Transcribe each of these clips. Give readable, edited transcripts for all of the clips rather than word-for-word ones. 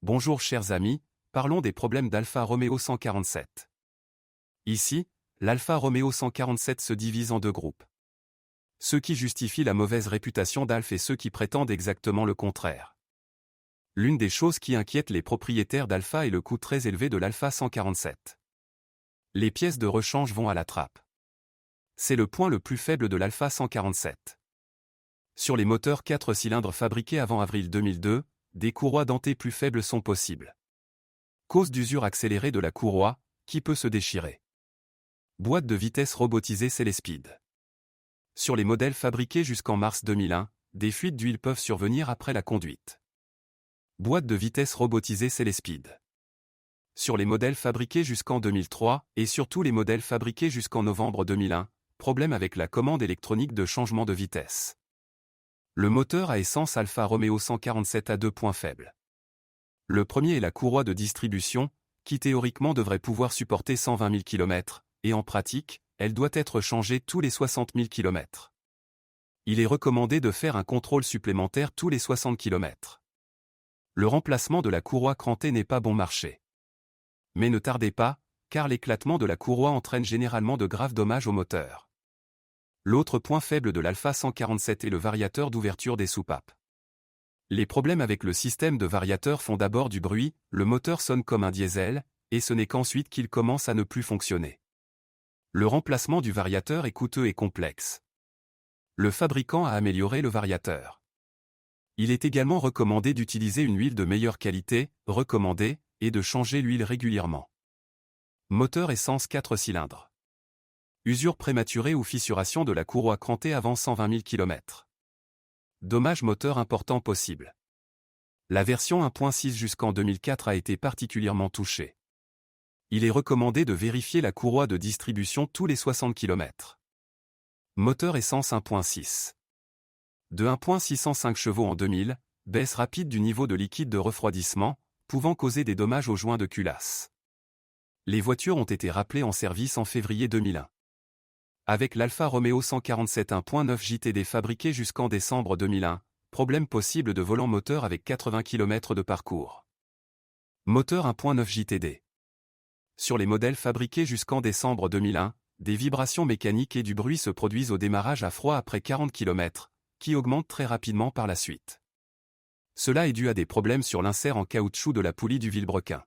Bonjour chers amis, parlons des problèmes d'Alfa Romeo 147. Ici, l'Alfa Romeo 147 se divise en deux groupes. Ceux qui justifient la mauvaise réputation d'Alfa et ceux qui prétendent exactement le contraire. L'une des choses qui inquiète les propriétaires d'Alfa est le coût très élevé de l'Alfa 147. Les pièces de rechange vont à la trappe. C'est le point le plus faible de l'Alfa 147. Sur les moteurs 4 cylindres fabriqués avant avril 2002, des courroies dentées plus faibles sont possibles. Cause d'usure accélérée de la courroie, qui peut se déchirer. Boîte de vitesse robotisée Célespeed. Sur les modèles fabriqués jusqu'en mars 2001, des fuites d'huile peuvent survenir après la conduite. Boîte de vitesse robotisée Célespeed. Sur les modèles fabriqués jusqu'en 2003, et surtout les modèles fabriqués jusqu'en novembre 2001, problème avec la commande électronique de changement de vitesse. Le moteur à essence Alfa Romeo 147 a deux points faibles. Le premier est la courroie de distribution, qui théoriquement devrait pouvoir supporter 120 000 km, et en pratique, elle doit être changée tous les 60 000 km. Il est recommandé de faire un contrôle supplémentaire tous les 60 km. Le remplacement de la courroie crantée n'est pas bon marché. Mais ne tardez pas, car l'éclatement de la courroie entraîne généralement de graves dommages au moteur. L'autre point faible de l'Alfa 147 est le variateur d'ouverture des soupapes. Les problèmes avec le système de variateur font d'abord du bruit, le moteur sonne comme un diesel, et ce n'est qu'ensuite qu'il commence à ne plus fonctionner. Le remplacement du variateur est coûteux et complexe. Le fabricant a amélioré le variateur. Il est également recommandé d'utiliser une huile de meilleure qualité, recommandée, et de changer l'huile régulièrement. Moteur essence 4 cylindres. Usure prématurée ou fissuration de la courroie crantée avant 120 000 km. Dommage moteur important possible. La version 1.6 jusqu'en 2004 a été particulièrement touchée. Il est recommandé de vérifier la courroie de distribution tous les 60 km. Moteur essence 1.6. De 1.605 chevaux en 2000, baisse rapide du niveau de liquide de refroidissement, pouvant causer des dommages aux joints de culasse. Les voitures ont été rappelées en service en février 2001. Avec l'Alfa Romeo 147 1.9 JTD fabriqué jusqu'en décembre 2001, problème possible de volant moteur avec 80 km de parcours. Moteur 1.9 JTD. Sur les modèles fabriqués jusqu'en décembre 2001, des vibrations mécaniques et du bruit se produisent au démarrage à froid après 40 km, qui augmentent très rapidement par la suite. Cela est dû à des problèmes sur l'insert en caoutchouc de la poulie du vilebrequin.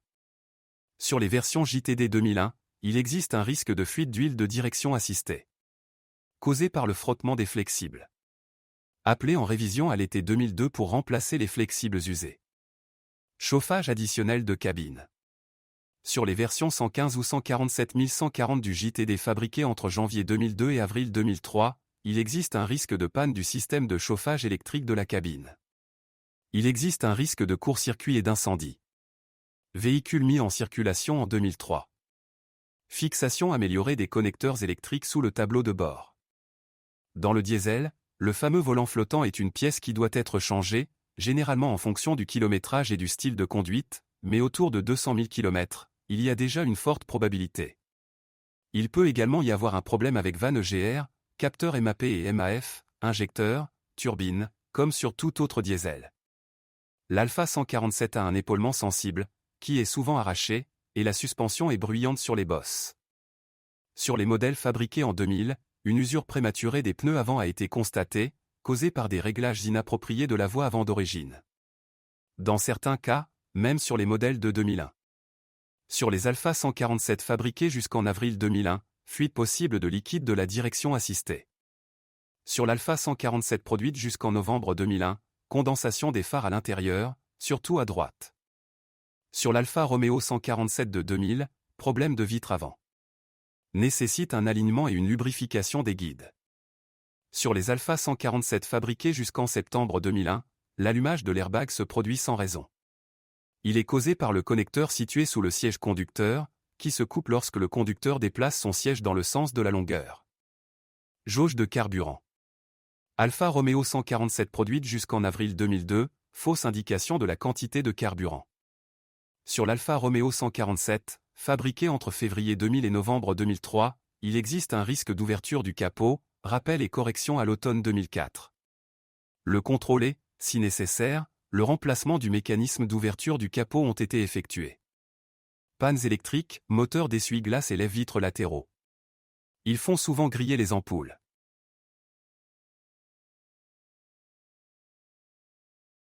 Sur les versions JTD 2001, il existe un risque de fuite d'huile de direction assistée, causé par le frottement des flexibles. Appelé en révision à l'été 2002 pour remplacer les flexibles usés. Chauffage additionnel de cabine. Sur les versions 115 ou 147 140 du JTD fabriqués entre janvier 2002 et avril 2003, il existe un risque de panne du système de chauffage électrique de la cabine. Il existe un risque de court-circuit et d'incendie. Véhicule mis en circulation en 2003. Fixation améliorée des connecteurs électriques sous le tableau de bord. Dans le diesel, le fameux volant flottant est une pièce qui doit être changée, généralement en fonction du kilométrage et du style de conduite, mais autour de 200 000 km, il y a déjà une forte probabilité. Il peut également y avoir un problème avec vanne EGR, capteur MAP et MAF, injecteur, turbine, comme sur tout autre diesel. L'Alfa 147 a un épaulement sensible, qui est souvent arraché, et la suspension est bruyante sur les bosses. Sur les modèles fabriqués en 2000, une usure prématurée des pneus avant a été constatée, causée par des réglages inappropriés de la voie avant d'origine. Dans certains cas, même sur les modèles de 2001. Sur les Alfa 147 fabriqués jusqu'en avril 2001, fuite possible de liquide de la direction assistée. Sur l'Alfa 147 produite jusqu'en novembre 2001, condensation des phares à l'intérieur, surtout à droite. Sur l'Alfa Romeo 147 de 2000, problème de vitre avant. Nécessite un alignement et une lubrification des guides. Sur les Alfa 147 fabriqués jusqu'en septembre 2001, l'allumage de l'airbag se produit sans raison. Il est causé par le connecteur situé sous le siège conducteur, qui se coupe lorsque le conducteur déplace son siège dans le sens de la longueur. Jauge de carburant. Alfa Romeo 147 produite jusqu'en avril 2002, fausse indication de la quantité de carburant. Sur l'Alfa Romeo 147, fabriqué entre février 2000 et novembre 2003, il existe un risque d'ouverture du capot, rappel et correction à l'automne 2004. Le contrôler, si nécessaire, le remplacement du mécanisme d'ouverture du capot ont été effectués. Pannes électriques, moteurs d'essuie-glace et lève-vitres latéraux. Ils font souvent griller les ampoules.